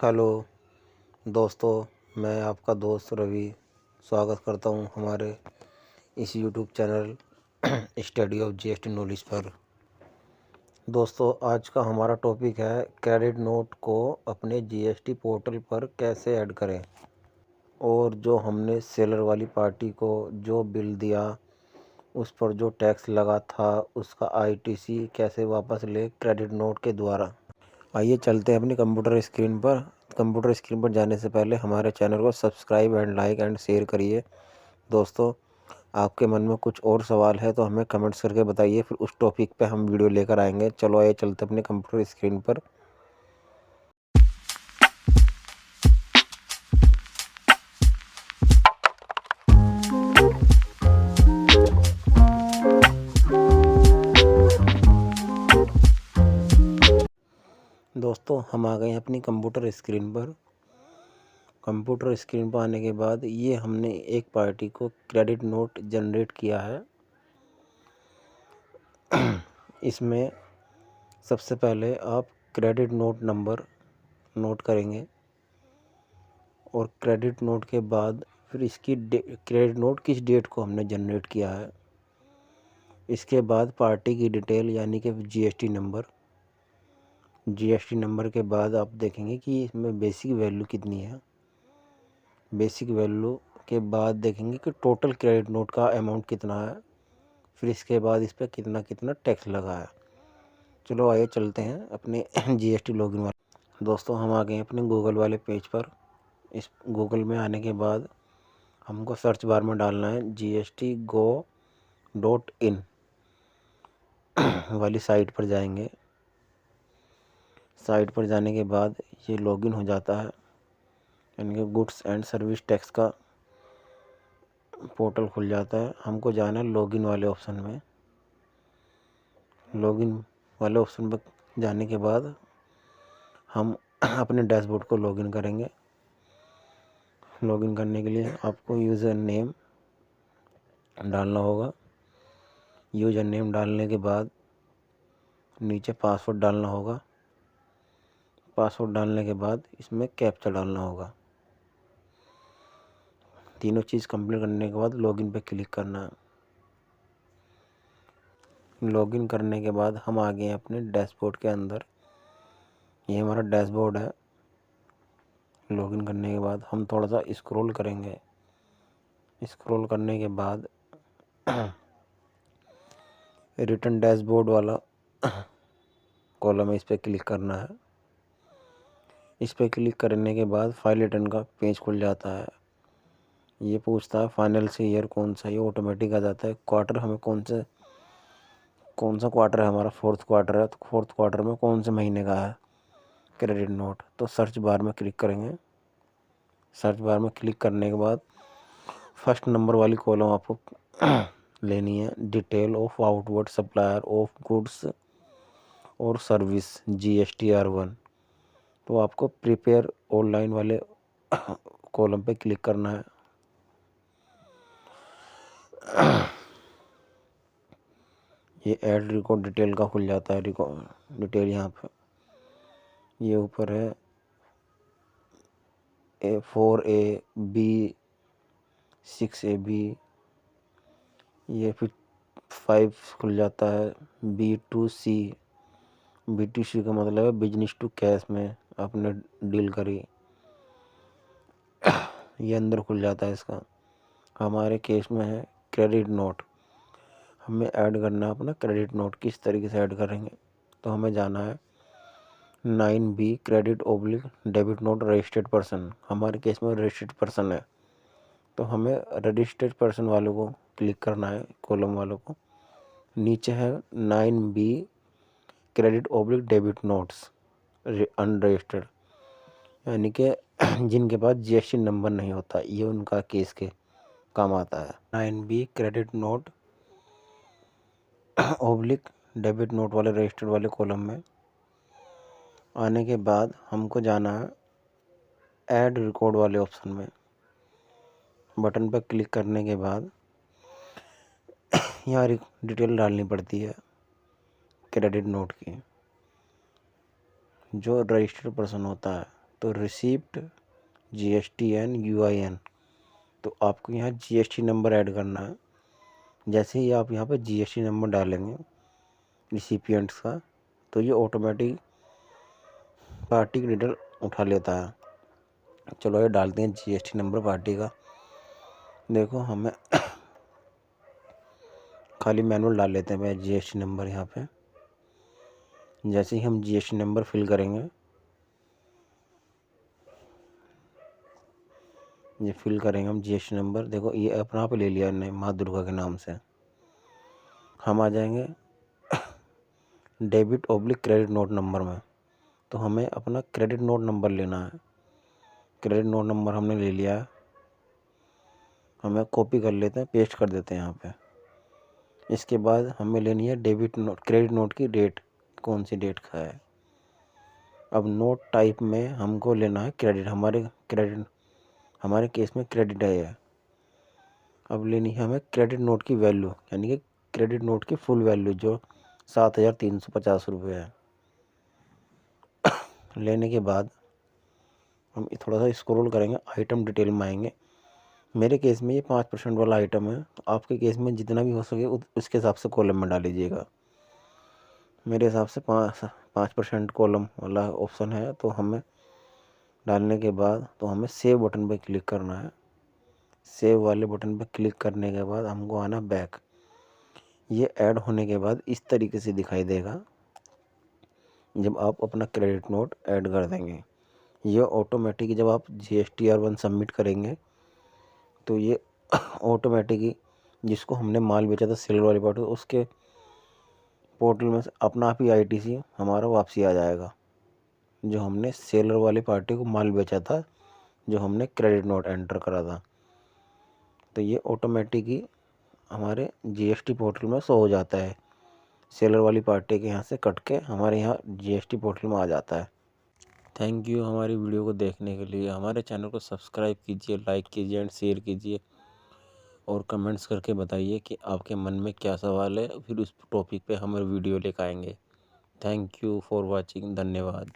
Hello दोस्तों, मैं आपका दोस्त रवि स्वागत करता हूं हमारे इस YouTube channel study of GST knowledge पर। दोस्तों, आज का हमारा टॉपिक है क्रेडिट नोट को अपने जीएसटी पोर्टल पर कैसे ऐड करें और जो हमने सेलर वाली पार्टी को जो बिल दिया उस पर जो टैक्स लगा था उसका आईटीसी कैसे वापस ले क्रेडिट नोट के द्वारा। आइए चलते हैं अपनी कंप्यूटर स्क्रीन पर। कंप्यूटर स्क्रीन पर जाने से पहले हमारे चैनल को subscribe and like and share करिए। दोस्तों, आपके मन में कुछ और सवाल है तो हमें कमेंट्स करके बताइए, फिर उस टॉपिक पे हम वीडियो लेकर आएंगे। चलो आइए चलते अपने कंप्यूटर स्क्रीन पर। दोस्तों, हम आ गए हैं अपनी कंप्यूटर स्क्रीन पर। कंप्यूटर स्क्रीन पर आने के बाद ये हमने एक पार्टी को क्रेडिट नोट जनरेट किया है। इसमें सबसे पहले आप क्रेडिट नोट नंबर नोट करेंगे और क्रेडिट नोट के बाद फिर इसकी क्रेडिट नोट किस डेट को हमने जनरेट किया है। इसके बाद पार्टी की डिटेल यानी कि जीएसटी नंबर के बाद आप देखेंगे कि इसमें बेसिक वैल्यू कितनी है। बेसिक वैल्यू के बाद देखेंगे कि टोटल क्रेडिट नोट का अमाउंट कितना है। फिर इसके बाद इस पर कितना कितना टैक्स लगा है। चलो आइए चलते हैं अपने जीएसटी लॉगिन वाले। दोस्तों, हम आ गए हैं अपने गूगल वाले पेज पर। इस गूगल में आने के बाद हमको सर्च बार में डालना है gstgo.in वाली साइट पर जाएंगे। साइट पर जाने के बाद ये लॉगिन हो जाता है, यानी कि गुड्स एंड सर्विस टैक्स का पोर्टल खुल जाता है। हमको जाना है लॉगिन वाले ऑप्शन में। लॉगिन वाले ऑप्शन पर जाने के बाद हम अपने डैशबोर्ड को लॉगिन करेंगे। लॉगिन करने के लिए आपको यूज़र नेम डालना होगा। यूज़र नेम डालने के बाद नीचे पासवर्ड डालना होगा। पासवर्ड डालने के बाद इसमें कैप्चा डालना होगा। तीनों चीज़ कंप्लीट करने के बाद लॉगिन पे क्लिक करना है। लॉगिन करने के बाद हम आ गए हैं अपने डैशबोर्ड के अंदर। ये हमारा डैशबोर्ड है। लॉगिन करने के बाद हम थोड़ा सा स्क्रॉल करेंगे। स्क्रॉल करने के बाद रिटर्न डैशबोर्ड वाला कॉलम है, इस पर क्लिक करना है। इस पर क्लिक करने के बाद फाइल रिटर्न का पेज खुल जाता है। ये पूछता है फाइनल से ईयर कौन सा, ये ऑटोमेटिक आ जाता है। क्वार्टर हमें कौन सा क्वार्टर है, हमारा फोर्थ क्वार्टर है, तो फोर्थ क्वार्टर में कौन से महीने का है क्रेडिट नोट। तो सर्च बार में क्लिक करेंगे। सर्च बार में क्लिक करने के बाद फर्स्ट नंबर वाली कॉलम आपको लेनी है, detail of outward supplier of goods और सर्विस GSTR1। तो आपको प्रिपेयर ऑनलाइन वाले कॉलम पे क्लिक करना है। ये ऐड रिकॉर्ड डिटेल का खुल जाता है। रिकॉर्ड डिटेल यहाँ पे ये ऊपर है A4A B 6AB। ये फिर 5 खुल जाता है B2C। B2C का मतलब है बिजनेस टू कैश में आपने डील करी। ये अंदर खुल जाता है इसका। हमारे केस में है क्रेडिट नोट। हमें ऐड करना है अपना क्रेडिट नोट। किस तरीके से ऐड करेंगे, तो हमें जाना है 9B credit oblique debit note registered person. हमारे केस में रजिस्टर्ड पर्सन है, तो हमें रजिस्टर्ड पर्सन वालों को क्लिक करना है, कॉलम वालों को। नीचे है 9B credit oblique debit notes unregistered, यानी कि जिनके पास GST नंबर नहीं होता, ये उनका केस के काम आता है। 9B credit note oblique debit note वाले रजिस्टर्ड वाले कॉलम में आने के बाद हमको जाना है ऐड रिकॉर्ड वाले ऑप्शन में। बटन पर क्लिक करने के बाद यहाँ डिटेल डालनी पड़ती है क्रेडिट नोट की। जो रजिस्टर्ड पर्सन होता है तो रिसिप्ट GSTN UIN, तो आपको यहाँ GST नंबर ऐड करना है। जैसे ही आप यहाँ पे GST नंबर डालेंगे रिसिपिएंट्स का, तो ये ऑटोमेटिक पार्टी की डिटेल उठा लेता है। चलो ये डालते हैं GST नंबर पार्टी का। देखो हमें खाली मैनुअल डाल लेते हैं मैं GST नंबर यहाँ पे। जैसे ही हम GST नंबर फिल करेंगे, ये फिल करेंगे हम GST नंबर। देखो ये अपना आप ले लिया ने माँ दुर्गा के नाम से। हम आ जाएंगे debit oblique credit note number में, तो हमें अपना क्रेडिट नोट नंबर लेना है। क्रेडिट नोट नंबर हमने ले लिया है, हमें कॉपी कर लेते हैं, पेस्ट कर देते हैं यहाँ पे। इसके बाद हमें लेनी है डेबिट नोट क्रेडिट नोट की डेट, कौन सी डेट का है। अब नोट टाइप में हमको लेना है क्रेडिट, हमारे केस में क्रेडिट है। अब लेनी है हमें क्रेडिट नोट की वैल्यू, यानी कि क्रेडिट नोट की फुल वैल्यू जो 7,350 रुपये है। लेने के बाद हम थोड़ा सा स्क्रॉल करेंगे, आइटम डिटेल में आएंगे। मेरे केस में ये 5% वाला आइटम है, आपके केस में जितना भी हो सके उसके हिसाब से कॉलम में डाल लीजिएगा। मेरे हिसाब से 5% कॉलम वाला ऑप्शन है, तो हमें डालने के बाद तो हमें सेव बटन पर क्लिक करना है। सेव वाले बटन पर क्लिक करने के बाद हमको आना बैक। ये ऐड होने के बाद इस तरीके से दिखाई देगा जब आप अपना क्रेडिट नोट ऐड कर देंगे। ये ऑटोमेटिक जब आप GSTR1 सबमिट करेंगे तो ये ऑटोमेटिक जिसको हमने माल बेचा था सेलर वाली पार्टी, उसके पोर्टल में से अपना आप ही ITC हमारा वापसी आ जाएगा, जो हमने सेलर वाली पार्टी को माल बेचा था, जो हमने क्रेडिट नोट एंटर करा था। तो ये ऑटोमेटिक ही हमारे GST पोर्टल में शो हो जाता है। सेलर वाली पार्टी के यहाँ से कट के हमारे यहाँ GST पोर्टल में आ जाता है। थैंक यू हमारी वीडियो को देखने के लिए। हमारे चैनल को सब्सक्राइब कीजिए, लाइक कीजिए एंड शेयर कीजिए, और कमेंट्स करके बताइए कि आपके मन में क्या सवाल है, फिर उस टॉपिक पे हम वीडियो लेकर आएंगे। Thank you for watching. धन्यवाद।